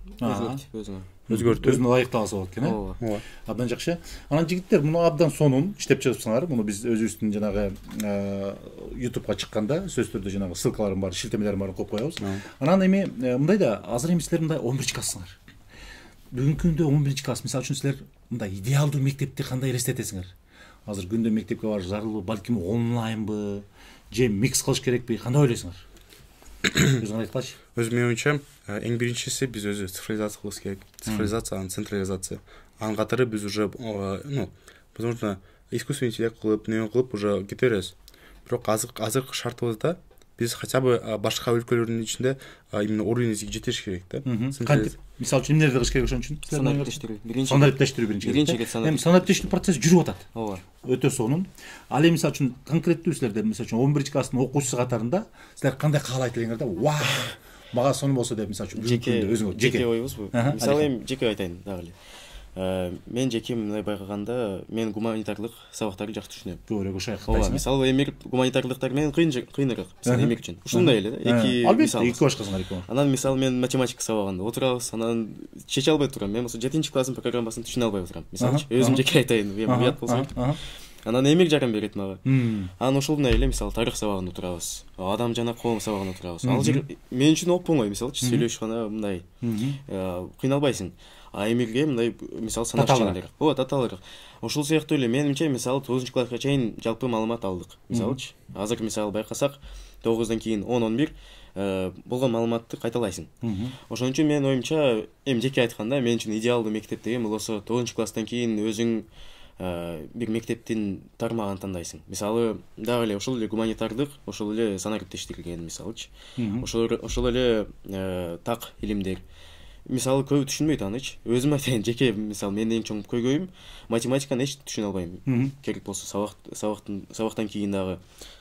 өзгөртүп өзүнө ылайыкталса болот экен. Ооба. Абдан жакшы. Анан жигиттер, муну абдан сонун иштеп чыгыпсыңар. Муну биз өзүбүздүн жанагы YouTubeга чыкканда сөзсүз түрдө жанагы ссылкаларын бар, шилтемелерин баарын коюп коебуз. Анан эми мындай да, азыр эми силер мындай 11-чи классыңар. Бүгүнкү күндө 11-чи класс, мисалы үчүн силер мындай идеалдуу мектепти кандай элестетесиңер? Азыр күндө мектепке барыш зарылбы, балким онлайнбы, же микс кылыш керекпи? Кандай ойлойсуңар? Өзүң айткылачы. Менин оюмча, эң биринчиси биз өзү цифровизация кылыш керек. Цифровизация, анан централизация. Анын катары биз уже, возможно, искусственный интеллект кылып, неме кылып уже кете беребиз. Бирок азыркы шартыбызда биз хотя бы башка өлкөлөрдүн ичинде именно уровенибизге жетиш керек да. Кантип? Мисалы үчүн эмнелерди кылыш керек ошон үчүн? Санариптештирүү биринчи. Эми санариптештирүү процесси жүрүп атат. Ооба. Өтө сонун. Ал эми мисалы үчүн конкреттүү силерде, мисалы үчүн 11-чи класстын окуучусу катарында силер кандай каалайт элеңер да? Вау! Мага сонун болсо деп, мисалы үчүн жеке оюбузбу? Мисалы эми жеке айтайын дагы эле. Мен жеке мындай байкаганда, мен гуманитарлык сабактарды жакшы түшүнөм. Көбүрөөк ошо кытайсың. Мисалы эмир гуманитарлыктар менен кыйыныраак. Мисалы эмир үчүн. Ушундай эле да. Албетте, эки башкасыңар эки. Анан мисалы мен математика сабагында отурабыз, анан чече албай турам. Мен болсо 7-чи класстын программасын түшүнө албай турам. Мисалы өзүм жеке айтайын, уят болсо. Анан эмир жаран берет мага. Анан ошондой эле мисалы тарых сабагында турабыз. Адам жана коом сабагында турабыз. Ал жер мен үчүн оңой, мисалы сүйлөшүп гана мындай кыйналбайсың. Эмирге мындай мисалы санап чыгыш. Ооба, татаалыраак. Ошол сыяктуу эле менимче мисалы 9-чу класска чейин жалпы маалымат алдык. Мисалычы, азыр мисалы байкасак 9-дан кийин 10-11 болгон маалыматты кайталайсың. Ошон үчүн менин оюмча, эми жеке айтканда, мен үчүн идеалдуу мектеп деген болсо 9-чу класстан кийин өзүң бир мектептин тармагын тандайсың. Мисалы, дагы эле ошол эле гуманитардык, ошол эле санариптештирилген мисалычы. Ошол эле так илимдер. Мисалы көбү түшүнбөйт анычы. Өзүм айтайын, жеке мисалы менин эң чоң көйгөйүм математиканы эч түшүнө албайм. Керек болсо сабактан кийин дагы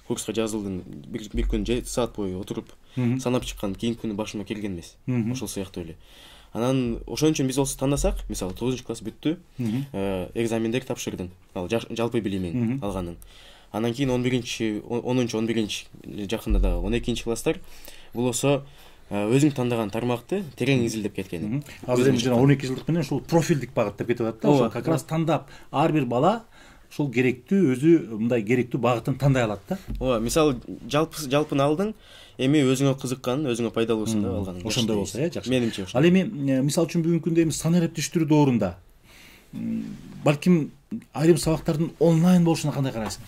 курска жазылдым, бир күн 7 саат бою отуруп санап чыккан, кийинки күнү башыма келген эмес. Ошол сыяктуу эле. Анан ошон үчүн биз болсо тандасак, мисалы 9-чу класс бүттү, экзамендерди тапшырдың, ал жалпы билимиң алганың. Анан кийин 10-11 жакында дагы 12-чи класстар болсо өзүң тандаган тармакты терең изилдеп кеткен. Азыр эми жана 12 жылдык менен ушул профилдик багыт деп кетип атат да. Ошо как раз тандап ар бир бала ошол керектүү өзү мындай керектүү багытын тандай алат да. ооба, мисалы жалпын алдың, эми өзүңө кызыкканын, өзүңө пайдалуусун да алганың. Ошондой болсо, жакшы. Менимче ошо. Ал эми мисалы үчүн бүгүнкү күндө эми санариптештирүү доорунда балким айрым сабактардын онлайн болушуна кандай карайсыңар?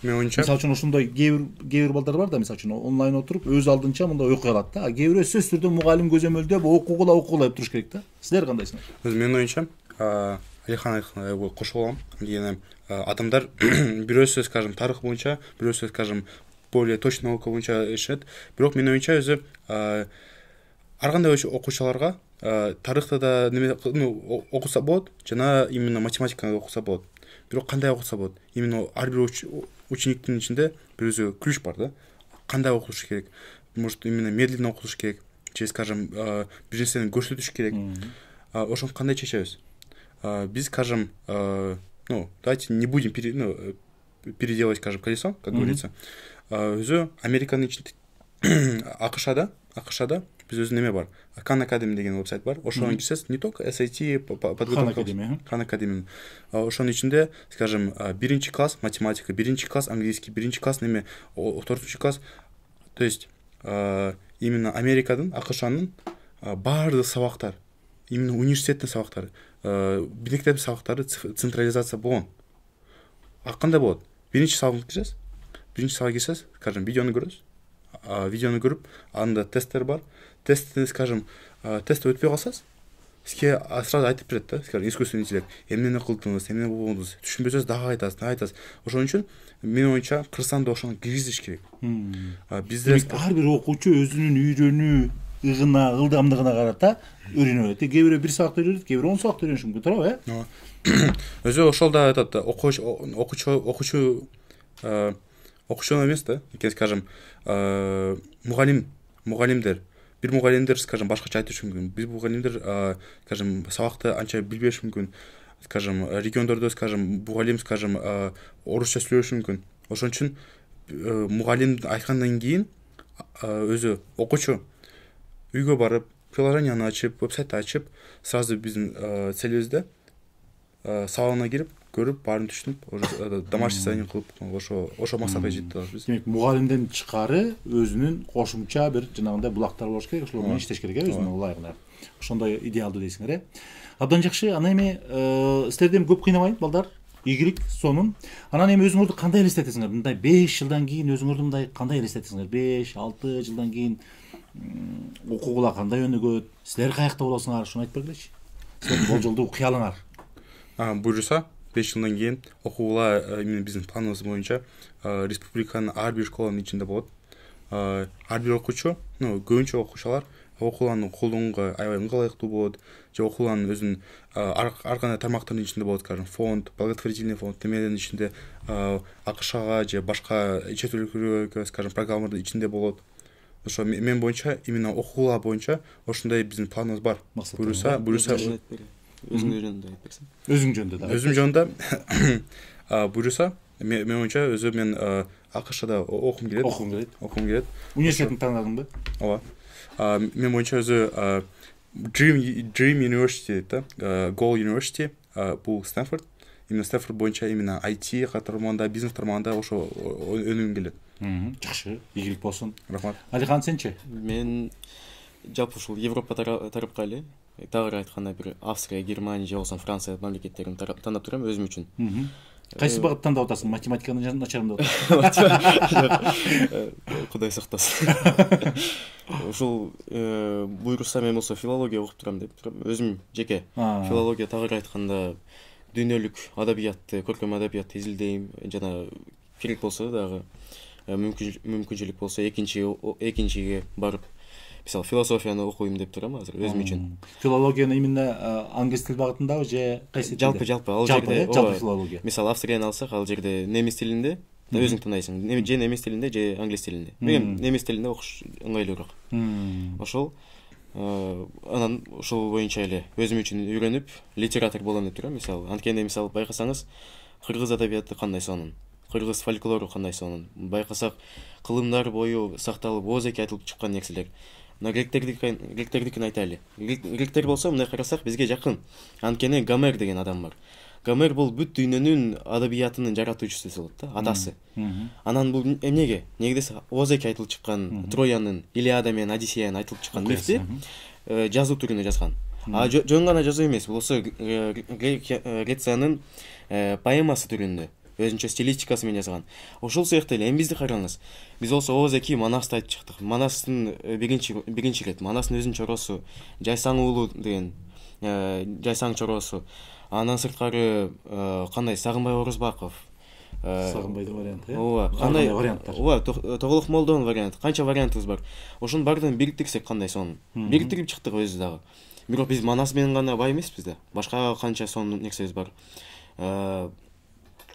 Мен оюнча Мисалы үчүн ошондой кээ бир балдар бар да, мисалы үчүн онлайн отуруп өз алдынча мындай окуй алат да. Кээ бирөө сөзсүз түрдө мугалим көзөмөлдөп окугула деп туруш керек да. Силер кандайсыңар? Менин оюнча Алихан айтканга кошула алам. Анткени адамдар бирөөсү, скажем, тарых боюнча, бирөөсү, скажем, более точно наука боюнча ишет. Бирок менин оюнча өзү ар кандай окуучуларга тарыхты да неме окуса болот, жана именно математиканы окуса болот. Бирок кандай окуса болот? Именно ар бир учениктин ичинде бир өзү ключ бар да. Кандай окутуш керек? Может, именно медленно окутуш керек, же, скажем, бир нерсени көрсөтүш керек. Ошону кандай чечебиз? Биз, скажем, давайте не будем переделывать, скажем, колесо, как говорится. Өзү Американын ичинде АКШда биз өзү неме бар. Khan Academy деген вебсайт бар. Ошону кирсеңиз, не только SAT, подготовка. Khan Academy. Ошонун ичинде, скажем, 1-чи класс математика, 1-чи класс английский, 1-чи класс неме, 4-чи класс. То есть именно Америкадын, АКШнын баардык сабактар, именно университеттин сабактары, мектеп сабактары централизация болгон. Кандай болот? 1-чи сабакка кирсеңиз, 1-чи сабакка кирсеңиз, скажем, видеону көрөсүз. Видеону көрүп, анда тесттер бар. Тестти, скажем, тест өтпөй калсаңыз, сизге сразу айтып берет да, скажем, искусственный интеллект. Эмнени кылдыңыз, эмне болгондуңуз, түшүнбөсөңүз дагы айтасыз. Ошон үчүн менин оюнча Кыргызстанда ошону киргизиш керек. Бизде ар бир окуучу өзүнүн үйрөнүү ыгына, ылдамдыгына карата үйрөнө берет. Кээ бирөө 1 сабакта үйрөнөт, кээ бирөө 10 сабакта үйрөнүшү мүмкүн, туурабы, Өзү ошол да айтат, окуучу эмес да, скажем, мугалимдер. Бир мугалимдер, скажем, башкача айтышы мүмкүн. Бир мугалимдер, скажем, сабакты анча билбеши мүмкүн. Скажем, региондордо, скажем, мугалим, скажем, орусча сүйлөшүшү мүмкүн. Ошон үчүн мугалим айткандан кийин өзү окуучу үйгө барып, приложенияны ачып, вебсайтты ачып, сразу биздин целибизде сабагына кирип, көрүп, баарын түшүнүп, домашний задание кылып, ошо максатка жетип атабыз биз. Демек, мугалимдин чыкары өзүнүн кошумча бир жанагындай булактар болуш керек, ошол менен иштеш керек, өзүнүн ылайыгына. Ошондой идеалдуу дейсиңер, Абдан жакшы. Анан эми силерден көп кыйнабайын, балдар. Ийгилик, сонун. Анан эми өзүңөрдү кандай элестетесиңер? Мындай 5 жылдан кийин өзүңөрдү мындай кандай элестетесиңер? 5-6 жылдан кийин окуугула кандай өнүгөт? Силер каякта болосуңар? Шуну айтып бергилечи. Силердин болжолдуу кыялыңар. Буюрса 5 жылдан кийин окуугула именно биздин планыбыз боюнча республиканын ар бир школанын ичинде болот. Ар бир окуучу, көбүнчө окуучулар окууланын колдонууга аябай ыңгайлыктуу болот. Же окууланын өзүнүн ар кандай тармактардын ичинде болот, скажем, фонд, благотворительный фонд, темелердин ичинде АКШга же башка чет өлкөлөргө, скажем, программалардын ичинде болот. Ошо мен боюнча именно окуула боюнча ошондой биздин планыбыз бар. Буюрса өзүң жөнүндө айтып берсең. Өзүң жөнүндө да. Өзүм жөнүндө буюрса мен боюнча өзү мен АКШда окугум келет. Университетин тандадыңбы? Ооба. Мен боюнча өзү Dream University да, Goal University, бул Стэнфорд. Именно Стэнфорд боюнча именно IT катармагында, бизнес тармагында ошо өнүгүм келет. Жакшы, ийгилик болсун. Рахмат. Алихан, сенчи? Мен жалпы ушул Европа тарапка эле, тагыраак айтканда бир Австрия, Германия же болсо Франция мамлекеттерин тандап турам өзүм үчүн. Кайсы багыт тандап атасың? Математиканы начарымдап атасың? Кудай сактасын. Ушул буйрса мен болсо филология окуп турам деп турам. Өзүм жеке филология тагыраак айтканда дүйнөлүк адабиятты, көркөм адабиятты изилдейм. Жана керек болсо дагы мүмкүнчүлүк болсо экинчиге барып, мисалы философияны окуйм деп турам азыр өзүм үчүн. Филологияны именно англис тил багытындабы же кайсы тилде? Жалпы ал жерде жалпы филология. Мисалы Австрияны алсак, ал жерде немис тилинде, өзүң тандайсың. Же немис тилинде, же англис тилинде. Мен немис тилинде окуш ыңгайлуураак. Ошол анан ошол боюнча эле өзүм үчүн үйрөнүп, литератор болом деп турам. Мисалы, анткени мисалы байкасаңыз, кыргыз адабияты кандай сонун, кыргыз фольклору кандай сонун. Байкасак, кылымдар бою сакталып, оозеки айтылып чыккан нерселер. Но гректердикин айтайлы. Гректер болсо мындай карасак бизге жакын. Анткени Гомер деген адам бар. Гомер бул бүт дүйнөнүн адабиятынын жаратуучусу десе болот да, атасы. Анан бул эмнеге десе Оз эки айтылып чыккан Троянын Илиада менен Одиссеянын айтылып чыккан мифти жазуу түрүнө жазган. Жөн гана жазуу эмес, бул Грециянын поэмасы түрүндө өзүнчө стилистикасы менен жазган. Ошол сыяктуу эле эми бизди караңыз. Биз болсо Оз эки Манасты айтып чыктык. Манастын биринчи ирет Манастын өзүнүн чороосу Жайсаң уулу деген Жайсаң чороосу. Андан сырткары кандай Сагынбай Орозбаков, Сагынбайдын варианты, ооба, кандай варианттар. Ооба, Тоголок Молдонун варианты, канча вариантыбыз бар. Ошонун баардыгын бириктирсек кандай сонун. Бириктирип чыктык өзү дагы. Бирок биз Манас менен гана бай эмеспиз да. Башка канча сонун нерсебиз бар.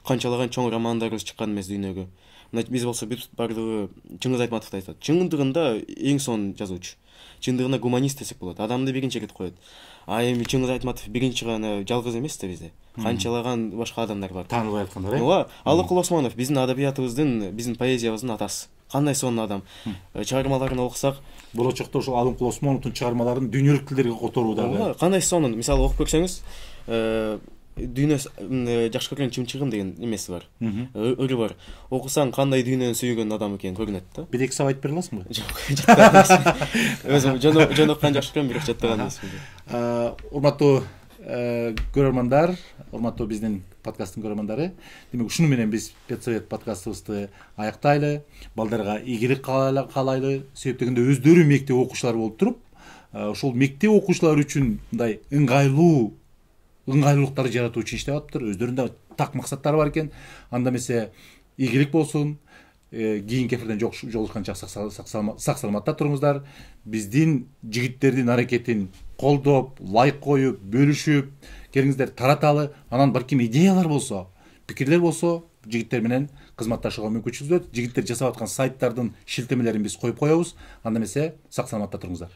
Канчалаган чоң романдарыбыз чыккан эмес дүйнөгө. Биз болсо бүт баардыгы Чыңгыз Айтматовду айтат. Чындыгында эң сонун жазуучу. Чындыгында гуманист десек болот. Адамды биринчи ирет коет. А эми Чыңгыз Айтматов биринчи гана жалгыз эмес да бизде. Канчалаган башка адамдар бар. Тааныбай аткандар, Ооба, Алыкул Осмонов биздин адабиятыбыздын, биздин поэзиябыздын атасы. Кандай сонун адам. Чыгармаларын окусак, болочокто ошол Алыкул Осмоновдун чыгармаларын дүйнөлүк тилдерге которуу дагы. Ооба, кандай сонун. Мисалы окуп көрсөңүз, дүйнө жакшы көргөн чымчыгым деген эмеси бар. Өрү бар. Окусаң кандай дүйнөнү сүйгөн адам экени көрүнөт да. Бир эки сап айтып бере аласыңбы? Жок, жаттаган эмес. Өзүм жөнөккөн жакшы көрөм, бирок жаттаган эмесмин. Урматтуу көрөрмандар, урматтуу биздин подкасттын көрөрмандары, демек ушуну менен биз Педсовет подкастыбызды аяктайлы. Балдарга ийгилик каалайлы. Себеп дегенде өздөрү мектеп окуучулары болуп туруп, ошол мектеп окуучулары үчүн мындай ыңгайлуулуктарды жаратуу үчүн иштеп атыптыр. Өздөрүнүн так максаттары бар экен. Анда эмесе ийгилик болсун. Кийинки эфирден жолугушканча сак саламатта туруңуздар. Биздин жигиттердин аракетин колдоп, лайк коюп, бөлүшүп, келиңиздер тараталы. Анан балким идеялар болсо, пикирлер болсо, жигиттер менен кызматташууга мүмкүнчүлүк болот. Жигиттер жасап аткан сайттардын шилтемелерин биз коюп коебуз. Анда эмесе сак саламатта туруңуздар.